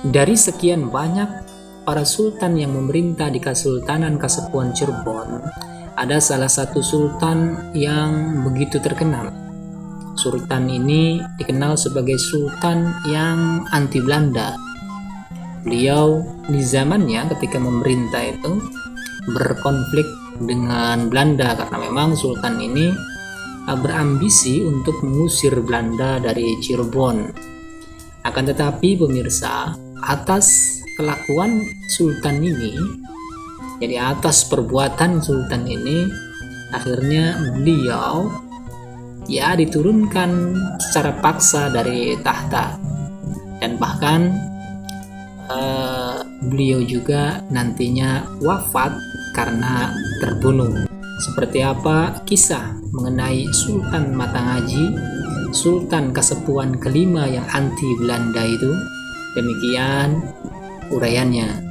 Dari sekian banyak para sultan yang memerintah di Kesultanan Kasepuhan Cirebon, ada salah satu sultan yang begitu terkenal. Sultan ini dikenal sebagai sultan yang anti Belanda. Beliau di zamannya ketika memerintah itu berkonflik dengan Belanda karena memang sultan ini berambisi untuk mengusir Belanda dari Cirebon. Akan tetapi pemirsa, atas kelakuan sultan ini, jadi atas perbuatan sultan ini, akhirnya beliau diturunkan secara paksa dari tahta, dan bahkan beliau juga nantinya wafat karena terbunuh. Seperti apa kisah mengenai Sultan Matangaji, Sultan Kasepuhan kelima yang anti Belanda itu? Demikian uraiannya.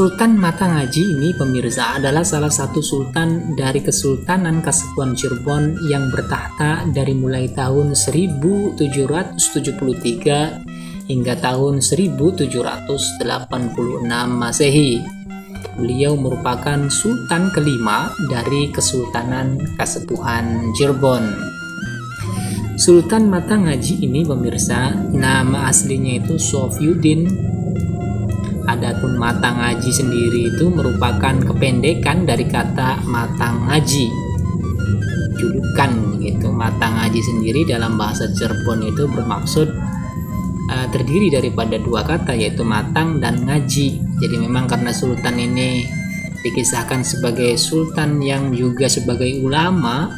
Sultan Matangaji ini pemirsa adalah salah satu sultan dari Kesultanan Kasepuhan Cirebon yang bertahta dari mulai tahun 1773 hingga tahun 1786 Masehi. Beliau merupakan sultan kelima dari Kesultanan Kasepuhan Cirebon. Sultan Matangaji ini pemirsa, nama aslinya itu Sofyuddin. Adapun Matangaji sendiri itu merupakan kependekan dari kata Matangaji, julukan gitu. Matangaji sendiri dalam bahasa Cirebon itu bermaksud terdiri daripada dua kata, yaitu matang dan ngaji. Jadi memang karena sultan ini dikisahkan sebagai sultan yang juga sebagai ulama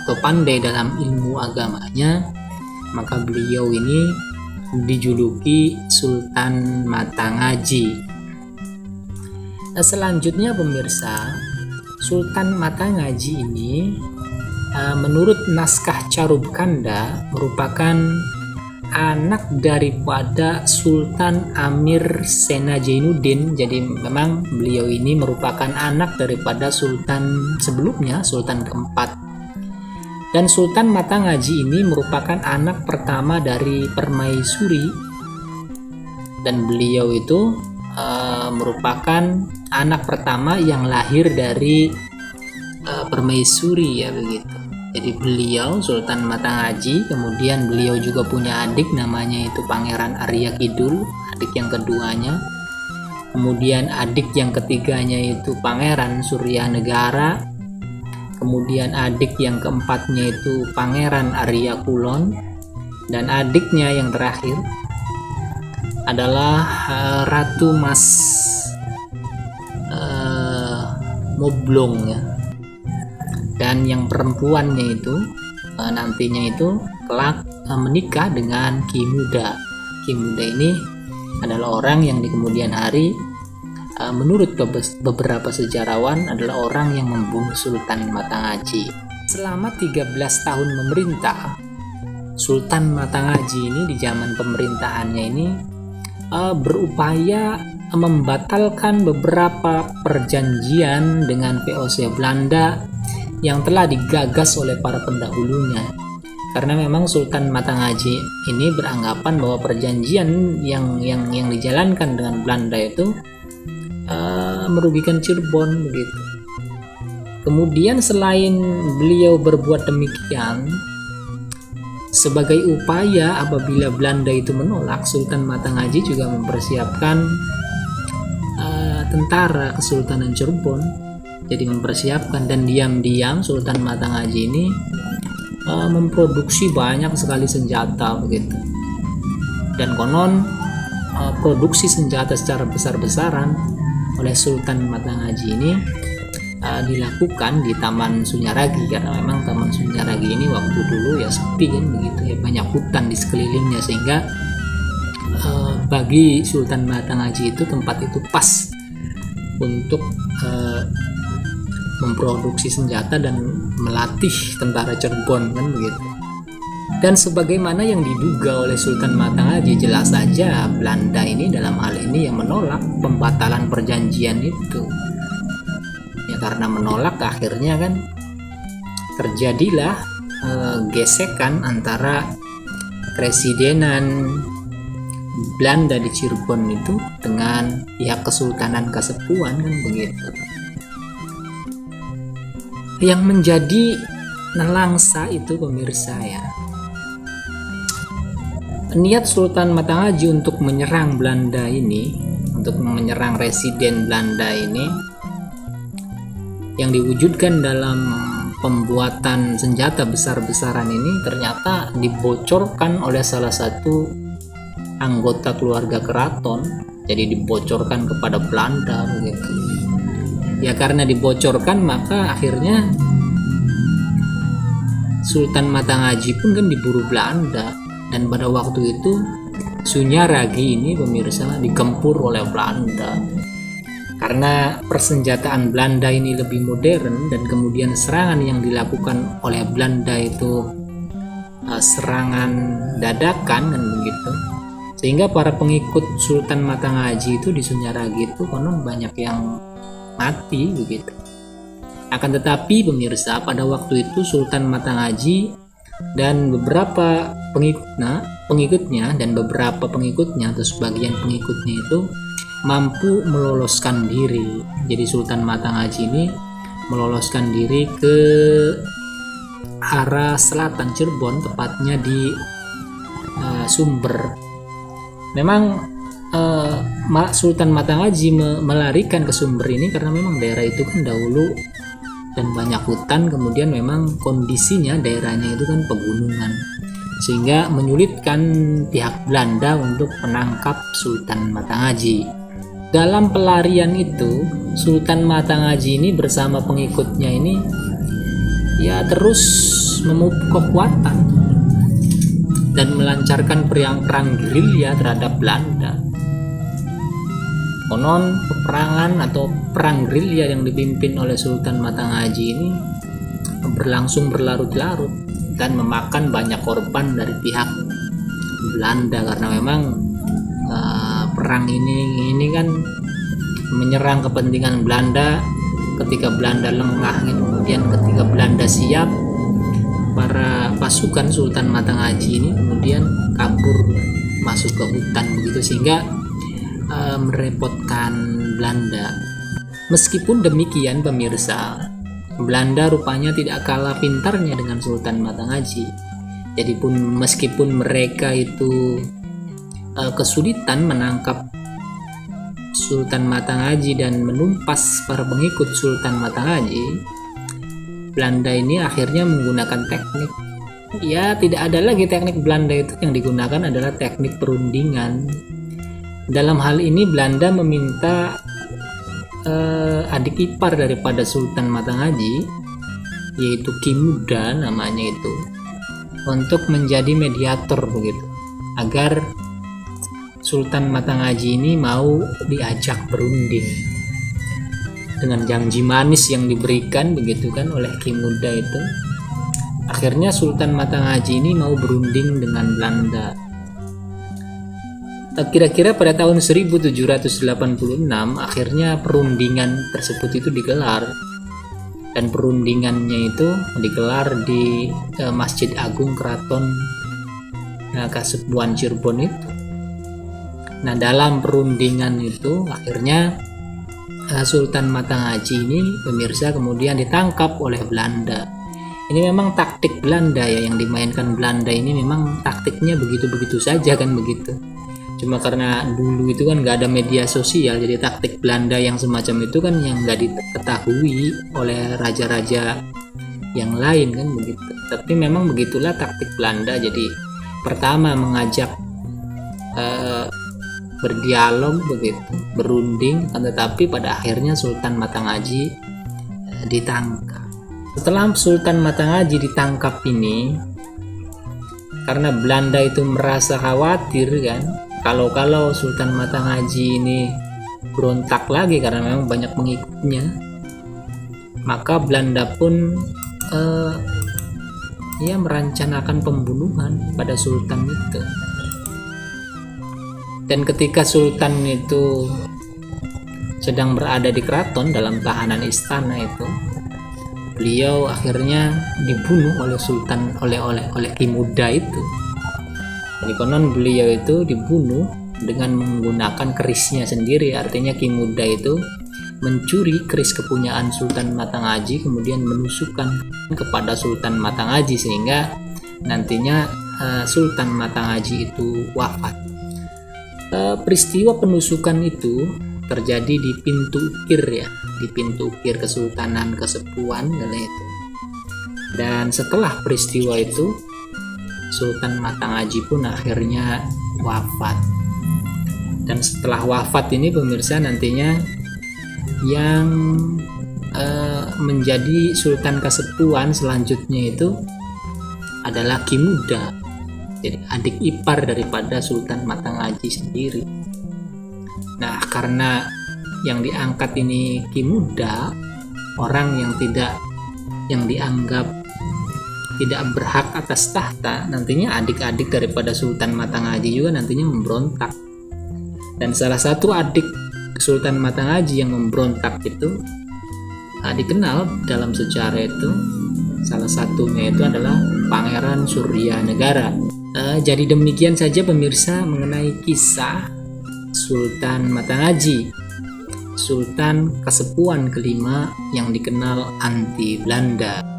atau pandai dalam ilmu agamanya, maka beliau ini dijuluki Sultan Matangaji. Selanjutnya pemirsa, Sultan Matangaji ini menurut naskah Carubkanda merupakan anak daripada Sultan Amir Sena Jainuddin. Jadi memang beliau ini merupakan anak daripada sultan sebelumnya, Sultan keempat. Dan Sultan Matangaji ini merupakan anak pertama dari Permaisuri, dan beliau itu merupakan anak pertama yang lahir dari Permaisuri, ya begitu. Jadi beliau Sultan Matangaji, kemudian beliau juga punya adik namanya itu Pangeran Arya Kidul, adik yang keduanya. Kemudian adik yang ketiganya itu Pangeran Surya Negara. Kemudian adik yang keempatnya itu Pangeran Arya Kulon, dan adiknya yang terakhir adalah Ratu Mas Moblong, ya. Dan yang perempuannya itu nantinya itu kelak menikah dengan Ki Muda. Ki Muda ini adalah orang yang di kemudian hari menurut beberapa sejarawan adalah orang yang membunuh Sultan Matangaji. Selama 13 tahun memerintah, Sultan Matangaji ini di zaman pemerintahannya ini berupaya membatalkan beberapa perjanjian dengan VOC Belanda yang telah digagas oleh para pendahulunya. Karena memang Sultan Matangaji ini beranggapan bahwa perjanjian yang dijalankan dengan Belanda itu merugikan Cirebon begitu. Kemudian selain beliau berbuat demikian sebagai upaya apabila Belanda itu menolak, Sultan Matangaji juga mempersiapkan tentara Kesultanan Cirebon. Jadi mempersiapkan, dan diam-diam Sultan Matangaji ini memproduksi banyak sekali senjata begitu. Dan konon produksi senjata secara besar-besaran oleh Sultan Matangaji ini dilakukan di Taman Sunyaragi, karena memang Taman Sunyaragi ini waktu dulu ya sepi kan begitu ya, banyak hutan di sekelilingnya, sehingga bagi Sultan Matangaji itu tempat itu pas untuk memproduksi senjata dan melatih tentara Cirebon, kan begitu. Dan sebagaimana yang diduga oleh Sultan Matanghaji, jelas saja Belanda ini dalam hal ini yang menolak pembatalan perjanjian itu. Ya karena menolak, akhirnya kan terjadilah gesekan antara Presidenan Belanda di Cirebon itu dengan pihak Kesultanan Kasepuan, kan begitu. Yang menjadi nelangsa itu, pemirsa, ya, niat Sultan Matanghaji untuk menyerang Belanda ini, untuk menyerang residen Belanda ini, yang diwujudkan dalam pembuatan senjata besar-besaran ini ternyata dibocorkan oleh salah satu anggota keluarga keraton. Jadi dibocorkan kepada Belanda begitu. Ya karena dibocorkan, maka akhirnya Sultan Matanghaji pun kan diburu Belanda. Dan pada waktu itu Sunyaragi ini, pemirsa, digempur oleh Belanda. Karena persenjataan Belanda ini lebih modern, dan kemudian serangan yang dilakukan oleh Belanda itu serangan dadakan, kan begitu. Sehingga para pengikut Sultan Matanghaji itu di Sunyaragi itu konon banyak yang mati begitu. Akan tetapi, pemirsa, pada waktu itu Sultan Matanghaji dan beberapa pengikutnya atau sebagian pengikutnya itu mampu meloloskan diri. Jadi Sultan Matanghaji ini meloloskan diri ke arah selatan Cirebon, tepatnya di Sumber. Memang Sultan Matanghaji melarikan ke Sumber ini karena memang daerah itu kan dahulu dan banyak hutan, kemudian memang kondisinya daerahnya itu kan pegunungan, sehingga menyulitkan pihak Belanda untuk menangkap Sultan Matanghaji. Dalam pelarian itu, Sultan Matanghaji ini bersama pengikutnya ini ya terus memupuk kekuatan dan melancarkan perang gerilya terhadap Belanda. Konon peperangan atau perang gerilya yang dipimpin oleh Sultan Matanghaji ini berlangsung berlarut-larut dan memakan banyak korban dari pihak Belanda, karena memang perang ini kan menyerang kepentingan Belanda. Ketika Belanda lengah, kemudian ketika Belanda siap, para pasukan Sultan Matanghaji ini kemudian kabur masuk ke hutan begitu, sehingga merepotkan Belanda. Meskipun demikian, pemirsa, Belanda rupanya tidak kalah pintarnya dengan Sultan Matanghaji. Jadi meskipun mereka itu kesulitan menangkap Sultan Matanghaji dan menumpas para pengikut Sultan Matanghaji, Belanda ini akhirnya menggunakan teknik. Ya, tidak ada lagi teknik Belanda itu, yang digunakan adalah teknik perundingan. Dalam hal ini Belanda meminta adik ipar daripada Sultan Matanghaji, yaitu Ki Muda namanya itu, untuk menjadi mediator begitu, agar Sultan Matanghaji ini mau diajak berunding. Dengan janji manis yang diberikan begitu kan oleh Ki Muda itu, akhirnya Sultan Matanghaji ini mau berunding dengan Belanda. Kira-kira pada tahun 1786 akhirnya perundingan tersebut itu digelar, dan perundingannya itu digelar di Masjid Agung Keraton Kasepuan Cirebon itu. Nah, dalam perundingan itu akhirnya Sultan Matanghaji ini, pemirsa, kemudian ditangkap oleh Belanda. Ini memang taktik Belanda ya, yang dimainkan Belanda ini memang taktiknya begitu-begitu saja kan begitu. Cuma karena dulu itu kan nggak ada media sosial, jadi taktik Belanda yang semacam itu kan yang nggak diketahui oleh raja-raja yang lain kan begitu. Tapi memang begitulah taktik Belanda. Jadi pertama mengajak berdialog begitu, berunding, tetapi pada akhirnya Sultan Matanghaji ditangkap. Setelah Sultan Matanghaji ditangkap ini, karena Belanda itu merasa khawatir kan, kalau Sultan Matanghaji ini berontak lagi karena memang banyak pengikutnya. Maka Belanda pun merencanakan pembunuhan pada sultan itu. Dan ketika sultan itu sedang berada di keraton dalam tahanan istana itu, beliau akhirnya dibunuh oleh sultan oleh Ki Muda itu. Jadi konon beliau itu dibunuh dengan menggunakan kerisnya sendiri. Artinya Ki Muda itu mencuri keris kepunyaan Sultan Matangaji, kemudian menusukkan kepada Sultan Matangaji sehingga nantinya Sultan Matangaji itu wafat. Peristiwa penusukan itu terjadi di pintu ukir ya, di pintu ukir Kesultanan Kasepuhan itu. Dan setelah peristiwa itu Sultan Matangaji pun akhirnya wafat. Dan setelah wafat ini pemirsa, nantinya yang menjadi Sultan Kasepuhan selanjutnya itu adalah Ki Muda, jadi adik ipar daripada Sultan Matangaji sendiri. Nah, karena yang diangkat ini Ki Muda, orang yang dianggap tidak berhak atas tahta, nantinya adik-adik daripada Sultan Matangaji juga nantinya memberontak. Dan salah satu adik Sultan Matangaji yang memberontak itu dikenal dalam sejarah itu, salah satunya itu adalah Pangeran Suryanegara. Jadi demikian saja pemirsa mengenai kisah Sultan Matangaji, Sultan Kasepuhan kelima yang dikenal anti Belanda.